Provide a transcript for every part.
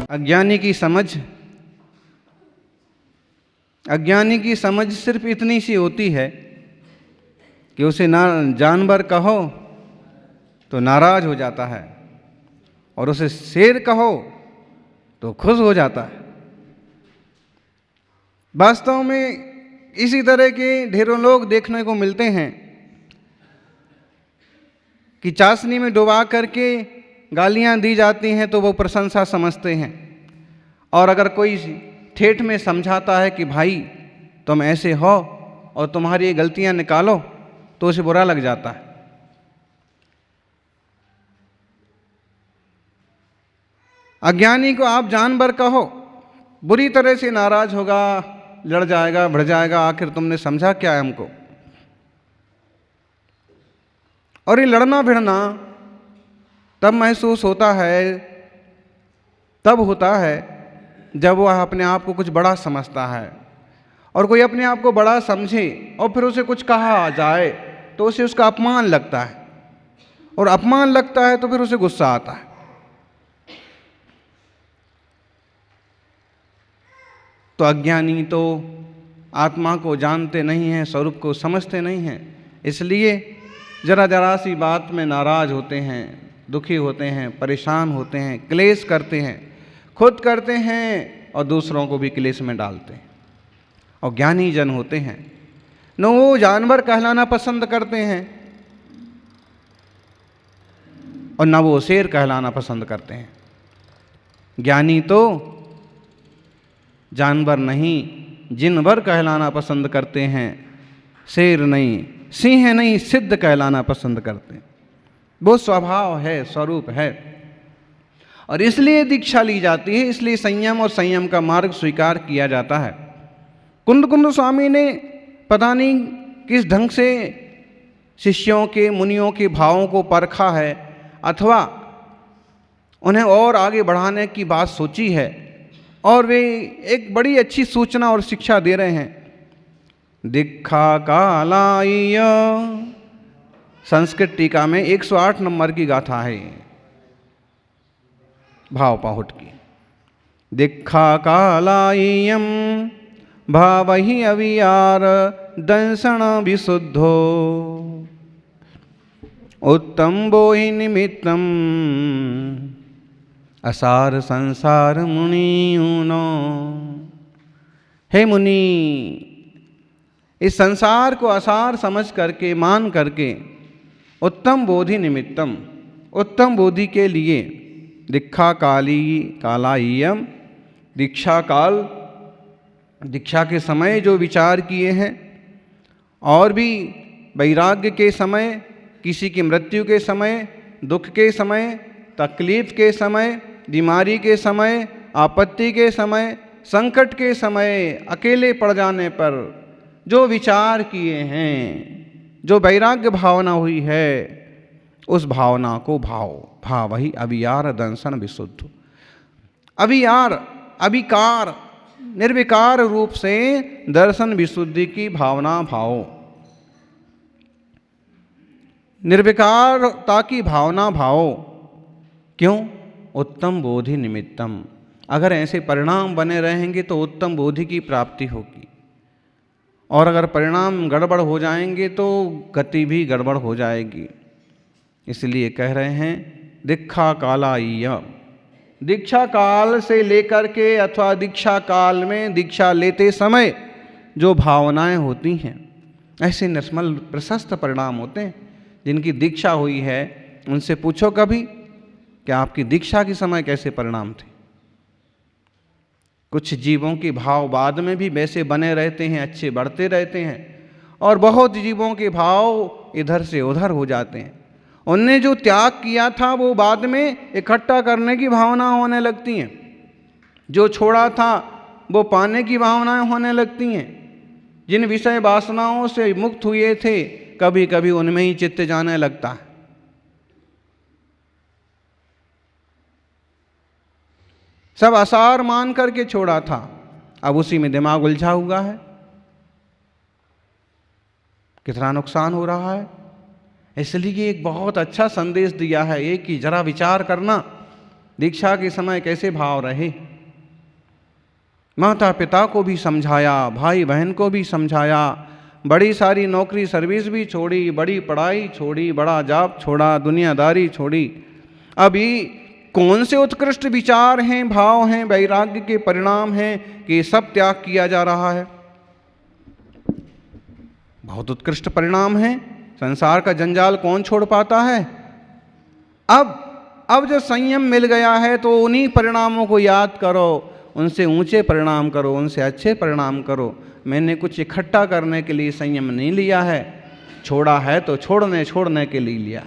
अज्ञानी की समझ सिर्फ इतनी सी होती है कि उसे ना जानवर कहो तो नाराज हो जाता है, और उसे शेर कहो तो खुश हो जाता है। वास्तव में इसी तरह के ढेरों लोग देखने को मिलते हैं कि चाशनी में डुबा करके गालियां दी जाती हैं तो वो प्रशंसा समझते हैं, और अगर कोई ठेठ में समझाता है कि भाई तुम ऐसे हो और तुम्हारी ये गलतियां निकालो, तो उसे बुरा लग जाता है। अज्ञानी को आप जानवर कहो, बुरी तरह से नाराज होगा, लड़ जाएगा, बढ़ जाएगा, आखिर तुमने समझा क्या है हमको। और ये लड़ना भिड़ना तब महसूस होता है, तब होता है जब वह अपने आप को कुछ बड़ा समझता है, और कोई अपने आप को बड़ा समझे और फिर उसे कुछ कहा जाए तो उसे उसका अपमान लगता है, और अपमान लगता है तो फिर उसे गुस्सा आता है। तो अज्ञानी तो आत्मा को जानते नहीं हैं, स्वरूप को समझते नहीं हैं, इसलिए जरा सी बात में नाराज होते हैं, दुखी होते हैं, परेशान होते हैं, क्लेश करते हैं, खुद करते हैं और दूसरों को भी क्लेश में डालते हैं। और ज्ञानी जन होते हैं न वो जानवर कहलाना पसंद करते हैं और न वो शेर कहलाना पसंद करते हैं। ज्ञानी तो जानवर नहीं, जिनवर कहलाना पसंद करते हैं, शेर नहीं, सिंह नहीं, सिद्ध कहलाना पसंद करते हैं। वो स्वभाव है, स्वरूप है, और इसलिए दीक्षा ली जाती है, इसलिए संयम और संयम का मार्ग स्वीकार किया जाता है। कुंद स्वामी ने पता नहीं किस ढंग से शिष्यों के, मुनियों के भावों को परखा है, अथवा उन्हें और आगे बढ़ाने की बात सोची है, और वे एक बड़ी अच्छी सूचना और शिक्षा दे रहे हैं। दीक्षा कालाय, संस्कृत टीका में 108 नंबर की गाथा है भाव पाहुट की। दीक्षा कालायम भावहि अवियार दंसन विशुद्धो उत्तम बोहि निमित्तम असार संसार मुनियूनो। हे मुनि, इस संसार को असार समझ करके, मान करके, उत्तम बोधि निमित्तम, उत्तम बोधि के लिए, दीक्षा कालायम, दीक्षा काल, दीक्षा के समय जो विचार किए हैं, और भी वैराग्य के समय, किसी की मृत्यु के समय, दुख के समय, तकलीफ के समय, बीमारी के समय, आपत्ति के समय, संकट के समय, अकेले पड़ जाने पर जो विचार किए हैं, जो वैराग्य भावना हुई है, उस भावना को भाव वही अवियार दंसन विशुद्ध। अवियार, अविकार, निर्विकार रूप से दर्शन विशुद्धि की भावना भाव, निर्विकारता की भावना भाव। क्यों? उत्तम बोधि निमित्तम। अगर ऐसे परिणाम बने रहेंगे तो उत्तम बोधि की प्राप्ति होगी, और अगर परिणाम गड़बड़ हो जाएंगे तो गति भी गड़बड़ हो जाएगी। इसलिए कह रहे हैं दीक्षा कालाय, दीक्षा काल से लेकर के अथवा दीक्षा काल में दीक्षा लेते समय जो भावनाएं होती हैं, ऐसे निर्मल प्रशस्त परिणाम होते हैं। जिनकी दीक्षा हुई है उनसे पूछो कभी कि आपकी दीक्षा के समय कैसे परिणाम थे। कुछ जीवों के भाव बाद में भी वैसे बने रहते हैं, अच्छे बढ़ते रहते हैं, और बहुत जीवों के भाव इधर से उधर हो जाते हैं। उनने जो त्याग किया था वो बाद में इकट्ठा करने की भावना होने लगती हैं, जो छोड़ा था वो पाने की भावनाएं होने लगती हैं। जिन विषय वासनाओं से मुक्त हुए थे, कभी कभी उनमें ही चित्त जाने लगता है। सब आसार मान करके छोड़ा था, अब उसी में दिमाग उलझा हुआ है कितना नुकसान हो रहा है। इसलिए एक बहुत अच्छा संदेश दिया है ये कि जरा विचार करना दीक्षा के समय कैसे भाव रहे। माता पिता को भी समझाया, भाई बहन को भी समझाया, बड़ी सारी नौकरी सर्विस भी छोड़ी, बड़ी पढ़ाई छोड़ी, बड़ा जॉब छोड़ा, दुनियादारी छोड़ी। अभी कौन से उत्कृष्ट विचार हैं, भाव हैं, वैराग्य के परिणाम हैं कि सब त्याग किया जा रहा है। बहुत उत्कृष्ट परिणाम हैं। संसार का जंजाल कौन छोड़ पाता है। अब जो संयम मिल गया है तो उन्हीं परिणामों को याद करो, उनसे ऊंचे परिणाम करो, उनसे अच्छे परिणाम करो। मैंने कुछ इकट्ठा करने के लिए संयम नहीं लिया है, छोड़ा है तो छोड़ने के लिए लिया।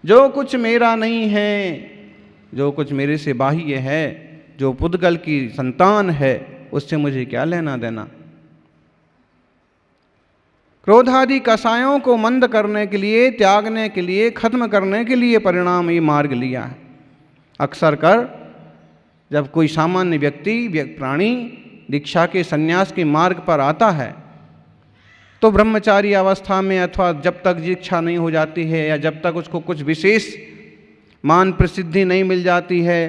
जो कुछ मेरा नहीं है, जो कुछ मेरे से बाह्य है, जो पुद्गल की संतान है, उससे मुझे क्या लेना देना। क्रोधादि कसायों को मंद करने के लिए, त्यागने के लिए, खत्म करने के लिए परिणाम ये मार्ग लिया है। अक्सर कर जब कोई सामान्य व्यक्ति प्राणी दीक्षा के संन्यास के मार्ग पर आता है तो ब्रह्मचारी अवस्था में अथवा जब तक दीक्षा नहीं हो जाती है या जब तक उसको कुछ विशेष मान प्रसिद्धि नहीं मिल जाती है,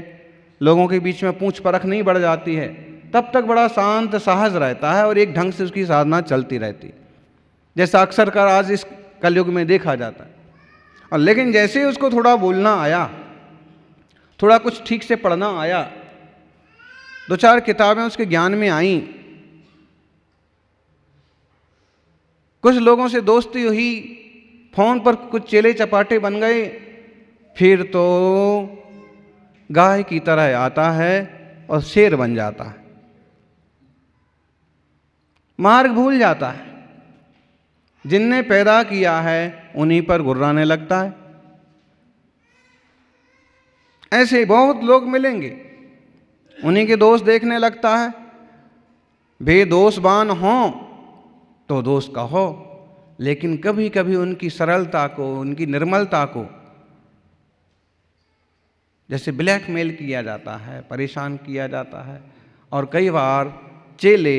लोगों के बीच में पूछ परख नहीं बढ़ जाती है, तब तक बड़ा शांत सहज रहता है और एक ढंग से उसकी साधना चलती रहती है, जैसा अक्सर कर आज इस कलयुग में देखा जाता है। और लेकिन जैसे ही उसको थोड़ा बोलना आया, थोड़ा कुछ ठीक से पढ़ना आया, दो चार किताबें उसके ज्ञान में आईं, कुछ लोगों से दोस्ती हुई, फोन पर कुछ चेले चपाटे बन गए, फिर तो गाय की तरह आता है और शेर बन जाता है, मार्ग भूल जाता है। जिनने पैदा किया है उन्हीं पर गुर्राने लगता है। ऐसे बहुत लोग मिलेंगे, उन्हीं के दोष देखने लगता है। बेदोषवान हो तो दोष कहो, लेकिन कभी कभी उनकी सरलता को, उनकी निर्मलता को जैसे ब्लैकमेल किया जाता है, परेशान किया जाता है। और कई बार चेले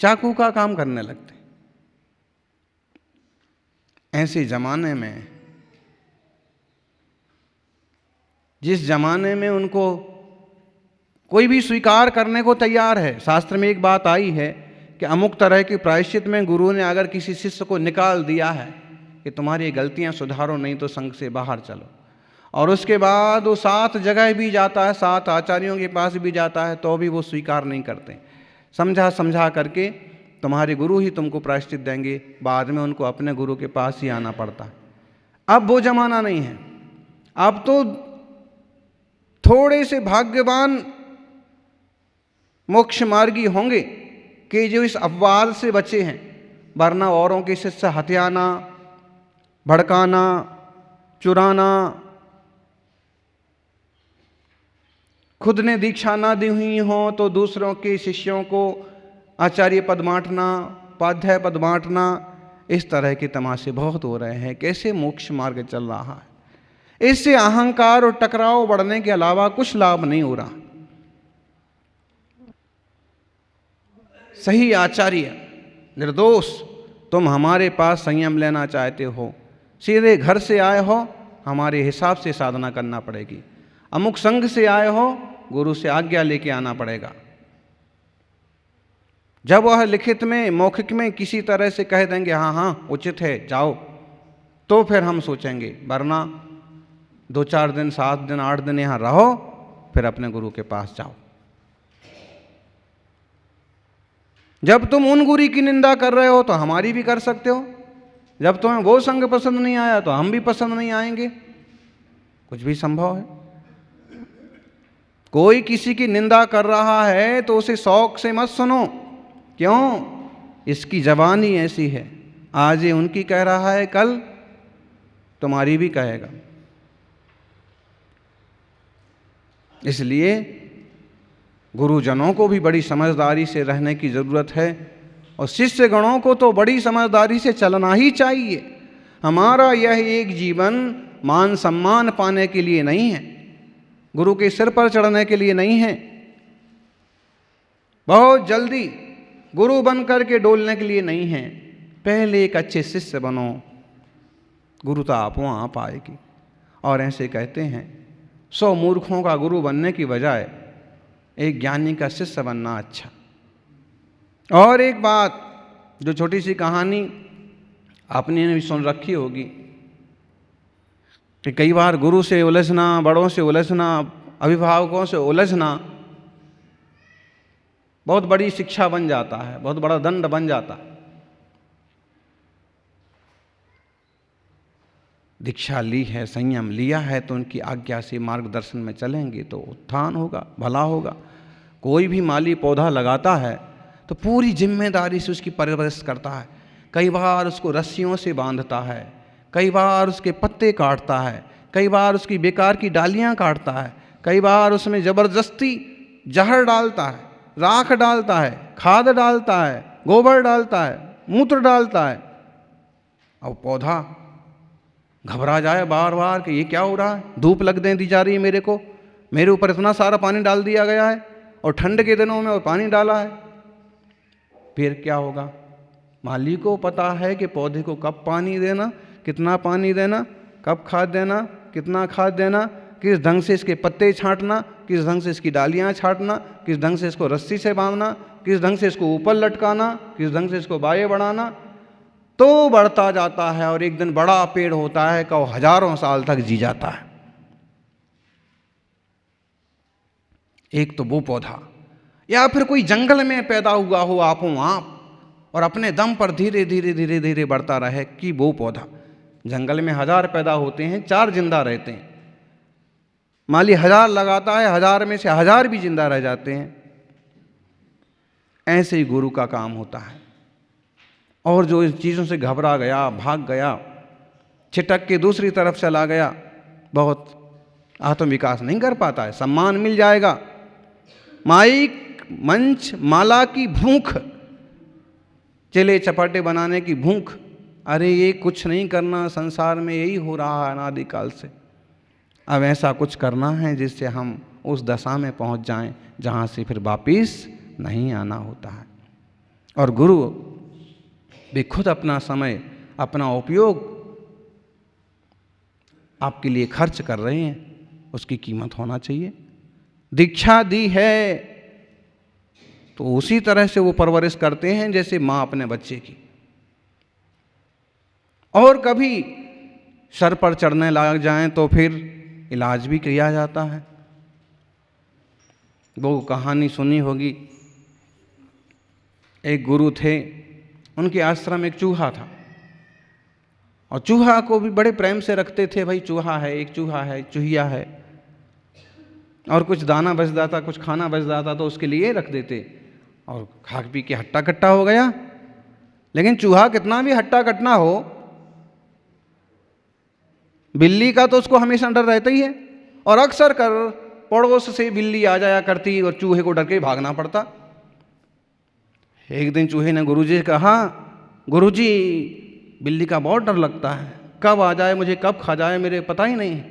चाकू का काम करने लगते। ऐसे जमाने में, जिस जमाने में उनको कोई भी स्वीकार करने को तैयार है, शास्त्र में एक बात आई है कि अमुक तरह के प्रायश्चित में गुरु ने अगर किसी शिष्य को निकाल दिया है कि तुम्हारी गलतियां सुधारो नहीं तो संघ से बाहर चलो, और उसके बाद वो 7 जगह भी जाता है, 7 आचार्यों के पास भी जाता है, तो भी वो स्वीकार नहीं करते। समझा करके तुम्हारे गुरु ही तुमको प्रायश्चित देंगे, बाद में उनको अपने गुरु के पास ही आना पड़ता है। अब वो जमाना नहीं है। अब तो थोड़े से भाग्यवान मोक्ष मार्गी होंगे कि जो इस अपवाद से बचे हैं, वरना औरों के शिष्य हत्याना, भड़काना, चुराना, खुद ने दीक्षा ना दी हुई हो तो दूसरों के शिष्यों को आचार्य पद बांटना, उपाध्याय पद बांटना, इस तरह के तमाशे बहुत हो रहे हैं। कैसे मोक्ष मार्ग चल रहा है। इससे अहंकार और टकराव बढ़ने के अलावा कुछ लाभ नहीं हो रहा। सही आचार्य निर्दोष, तुम हमारे पास संयम लेना चाहते हो, सीधे घर से आए हो, हमारे हिसाब से साधना करना पड़ेगी। अमुक संघ से आए हो, गुरु से आज्ञा लेके आना पड़ेगा। जब वह लिखित में, मौखिक में किसी तरह से कह देंगे हाँ हाँ उचित है जाओ, तो फिर हम सोचेंगे, वरना 2-4 दिन, 7 दिन, 8 दिन यहाँ रहो, फिर अपने गुरु के पास जाओ। जब तुम उन गुरु की निंदा कर रहे हो तो हमारी भी कर सकते हो। जब तुम्हें वो संग पसंद नहीं आया तो हम भी पसंद नहीं आएंगे। कुछ भी संभव है। कोई किसी की निंदा कर रहा है तो उसे शौक से मत सुनो। क्यों? इसकी जबानी ऐसी है, आज ये उनकी कह रहा है, कल तुम्हारी भी कहेगा। इसलिए गुरुजनों को भी बड़ी समझदारी से रहने की जरूरत है, और शिष्य गणों को तो बड़ी समझदारी से चलना ही चाहिए। हमारा यह एक जीवन मान सम्मान पाने के लिए नहीं है, गुरु के सिर पर चढ़ने के लिए नहीं है। बहुत जल्दी गुरु बन करके डोलने के लिए नहीं है, पहले एक अच्छे शिष्य बनो, गुरु तो आप आएगी। और ऐसे कहते हैं 100 मूर्खों का गुरु बनने की बजाय एक ज्ञानी का शिष्य बनना अच्छा। और एक बात, जो छोटी सी कहानी आपने भी सुन रखी होगी कि कई बार गुरु से उलझना, बड़ों से उलझना, अभिभावकों से उलझना बहुत बड़ी शिक्षा बन जाता है, बहुत बड़ा दंड बन जाता है। दीक्षा ली है, संयम लिया है, तो उनकी आज्ञा से मार्गदर्शन में चलेंगे तो उत्थान होगा, भला होगा। कोई भी माली पौधा लगाता है तो पूरी जिम्मेदारी से उसकी परवरिश करता है। कई बार उसको रस्सियों से बांधता है, कई बार उसके पत्ते काटता है, कई बार उसकी बेकार की डालियां काटता है, कई बार उसमें ज़बरदस्ती जहर डालता है, राख डालता है, खाद डालता है, गोबर डालता है, मूत्र डालता है। अब पौधा घबरा जाए बार बार कि ये क्या हो रहा है, धूप लग दी जा रही है मेरे को, मेरे ऊपर इतना सारा पानी डाल दिया गया है और ठंड के दिनों में और पानी डाला है, फिर क्या होगा? माली को पता है कि पौधे को कब पानी देना, कितना पानी देना, कब खाद देना, कितना खाद देना, किस ढंग से इसके पत्ते छांटना, किस ढंग से इसकी डालियां छांटना, किस ढंग से इसको रस्सी से बांधना, किस ढंग से इसको ऊपर लटकाना, किस ढंग से इसको बाये बढ़ाना। तो बढ़ता जाता है और एक दिन बड़ा पेड़ होता है कि वो हजारों साल तक जी जाता है। एक तो वो पौधा, या फिर कोई जंगल में पैदा हुआ हो आपो आप और अपने दम पर धीरे धीरे धीरे धीरे बढ़ता रहे कि वो पौधा। जंगल में 1000 पैदा होते हैं, 4 जिंदा रहते हैं। माली 1000 लगाता है, 1000 में से 1000 भी जिंदा रह जाते हैं। ऐसे ही गुरु का काम होता है। और जो इन चीज़ों से घबरा गया, भाग गया, छिटक के दूसरी तरफ चला गया, बहुत आत्मविकास नहीं कर पाता है। सम्मान मिल जाएगा, माइक, मंच, माला की भूख, चले चपाटे बनाने की भूख, अरे ये कुछ नहीं करना, संसार में यही हो रहा है अनादिकाल से। अब ऐसा कुछ करना है जिससे हम उस दशा में पहुंच जाएं जहां से फिर वापिस नहीं आना होता है। और गुरु भी खुद अपना समय, अपना उपयोग आपके लिए खर्च कर रहे हैं, उसकी कीमत होना चाहिए। दीक्षा दी है तो उसी तरह से वो परवरिश करते हैं जैसे माँ अपने बच्चे की। और कभी सर पर चढ़ने लग जाएं तो फिर इलाज भी किया जाता है। वो कहानी सुनी होगी, एक गुरु थे, उनके आश्रम एक चूहा था और चूहा को भी बड़े प्रेम से रखते थे। भाई चूहा है, एक चूहा है, चूहिया है, और कुछ दाना बच जाता, कुछ खाना बच जाता तो उसके लिए रख देते, और खा पी के हट्टा कट्टा हो गया। लेकिन चूहा कितना भी हट्टा कट्टा हो, बिल्ली का तो उसको हमेशा डर रहता ही है, और अक्सर कर पड़ोस से बिल्ली आ जाया करती और चूहे को डर के भागना पड़ता। एक दिन चूहे ने गुरुजी से कहा, गुरुजी बिल्ली का बहुत डर लगता है, कब आ जाए मुझे, कब खा जाए, मेरे पता ही नहीं।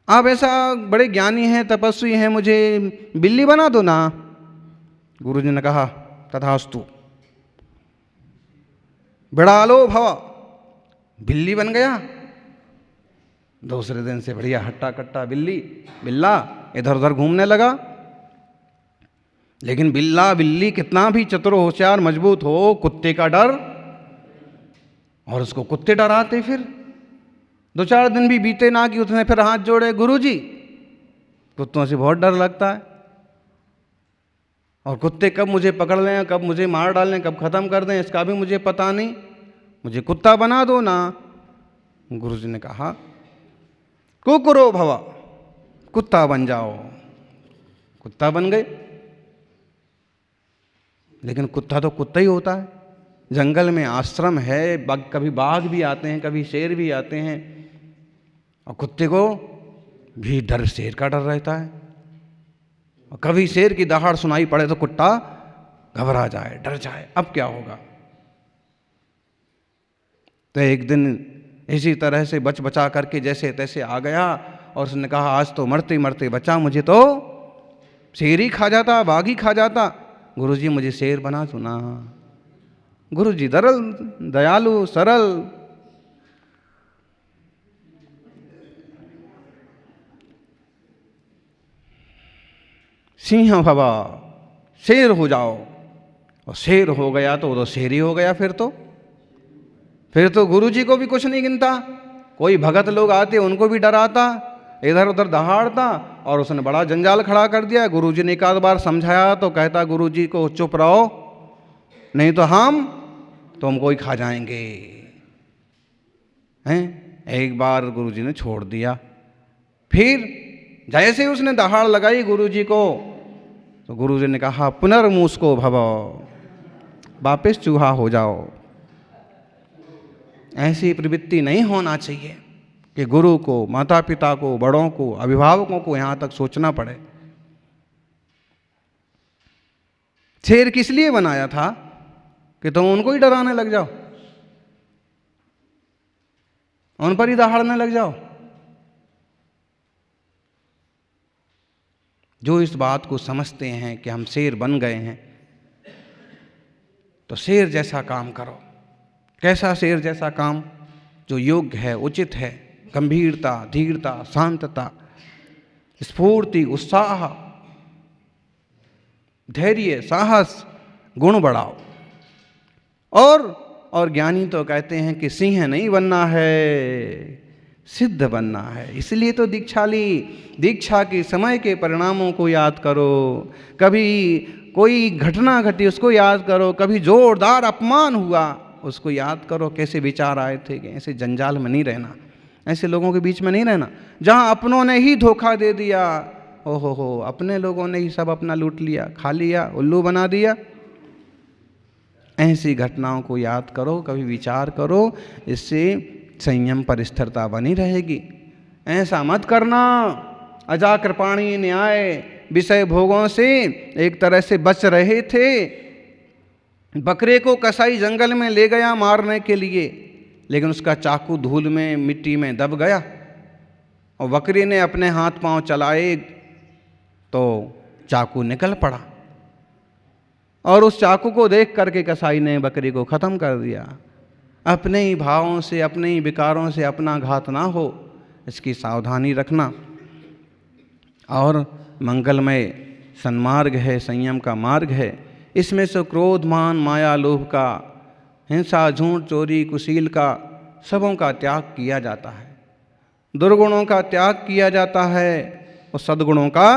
आप ऐसा बड़े ज्ञानी हैं, तपस्वी हैं, मुझे बिल्ली बना दो ना। गुरुजी ने कहा, तथास्तु, बिड़ालो भव, बिल्ली बन गया। दूसरे दिन से बढ़िया हट्टा कट्टा बिल्ला इधर उधर घूमने लगा। लेकिन बिल्ली कितना भी चतुर, होशियार, मजबूत हो, कुत्ते का डर, और उसको कुत्ते डराते। फिर 2-4 दिन भी बीते ना कि उसने फिर हाथ जोड़े, गुरुजी कुत्तों से बहुत डर लगता है, और कुत्ते कब मुझे पकड़ लें, कब मुझे मार डालें, कब खत्म कर दें, इसका भी मुझे पता नहीं, मुझे कुत्ता बना दो ना। गुरुजी ने कहा, कुकुरो भव, कुत्ता बन जाओ। कुत्ता बन गए। लेकिन कुत्ता तो कुत्ता ही होता है। जंगल में आश्रम है, कभी बाघ भी आते हैं, कभी शेर भी आते हैं, और कुत्ते को भी डर, शेर का डर रहता है। और कभी शेर की दहाड़ सुनाई पड़े तो कुत्ता घबरा जाए, डर जाए, अब क्या होगा। तो एक दिन इसी तरह से बचा करके जैसे तैसे आ गया, और उसने कहा, आज तो मरते मरते बचा, मुझे तो शेर ही खा जाता, बाघ ही खा जाता। गुरुजी मुझे शेर बना सुना। गुरुजी दरल, दयालु, सरल। सिंह भवा, शेर हो जाओ। और शेर हो गया तो वो तो शेर ही हो गया। फिर तो गुरुजी को भी कुछ नहीं गिनता। कोई भगत लोग आते उनको भी डराता, इधर उधर दहाड़ता, और उसने बड़ा जंजाल खड़ा कर दिया। गुरुजी ने एक आध बार समझाया तो कहता गुरुजी को चुप रहो, नहीं तो हम तुमको ही खा जाएंगे। हैं? एक बार गुरुजी ने छोड़ दिया। फिर जैसे ही उसने दहाड़ लगाई गुरुजी को, तो गुरुजी ने कहा पुनर्मूसको भव, वापस चूहा हो जाओ। ऐसी प्रवृत्ति नहीं होना चाहिए कि गुरु को, माता पिता को, बड़ों को, अभिभावकों को यहाँ तक सोचना पड़े। शेर किस लिए बनाया था? कि तुम उनको ही डराने लग जाओ, उन पर ही दहाड़ने लग जाओ। जो इस बात को समझते हैं कि हम शेर बन गए हैं, तो शेर जैसा काम करो। कैसा शेर जैसा काम? जो योग्य है, उचित है। गंभीरता, धीरता, शांतता, स्फूर्ति, उत्साह, धैर्य, साहस, गुण बढ़ाओ। और ज्ञानी तो कहते हैं कि सिंह नहीं बनना है, सिद्ध बनना है। इसलिए तो दीक्षा ली। दीक्षा के समय के परिणामों को याद करो। कभी कोई घटना घटी उसको याद करो, कभी जोरदार अपमान हुआ उसको याद करो, कैसे विचार आए थे। कि ऐसे जंजाल में नहीं रहना, ऐसे लोगों के बीच में नहीं रहना जहाँ अपनों ने ही धोखा दे दिया। हो, अपने लोगों ने ही सब अपना लूट लिया, खा लिया, उल्लू बना दिया। ऐसी घटनाओं को याद करो, कभी विचार करो, इससे संयम पर स्थिरता बनी रहेगी। ऐसा मत करना अजा कृपाणी न्याय, विषय भोगों से एक तरह से बच रहे थे। बकरे को कसाई जंगल में ले गया मारने के लिए, लेकिन उसका चाकू धूल में, मिट्टी में दब गया, और बकरी ने अपने हाथ पांव चलाए तो चाकू निकल पड़ा, और उस चाकू को देख करके कसाई ने बकरी को ख़त्म कर दिया। अपने ही भावों से, अपने ही विकारों से अपना घात ना हो, इसकी सावधानी रखना। और मंगलमय सन्मार्ग है, संयम का मार्ग है। इसमें से क्रोध, मान, माया, लोभ का, हिंसा, झूठ, चोरी, कुशील का, सबों का त्याग किया जाता है। दुर्गुणों का त्याग किया जाता है और सद्गुणों का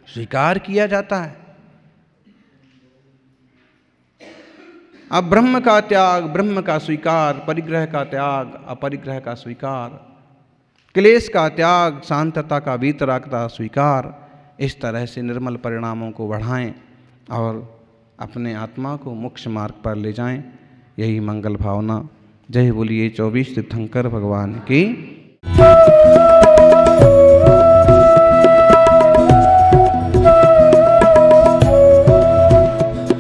स्वीकार किया जाता है। अब ब्रह्म का त्याग, ब्रह्म का स्वीकार, परिग्रह का त्याग, अपरिग्रह का स्वीकार, क्लेश का त्याग, शांतता का, वीतराग का स्वीकार। इस तरह से निर्मल परिणामों को बढ़ाएं और अपने आत्मा को मोक्ष मार्ग पर ले जाएं। यही मंगल भावना। जय बोलिए 24 तीर्थंकर भगवान की।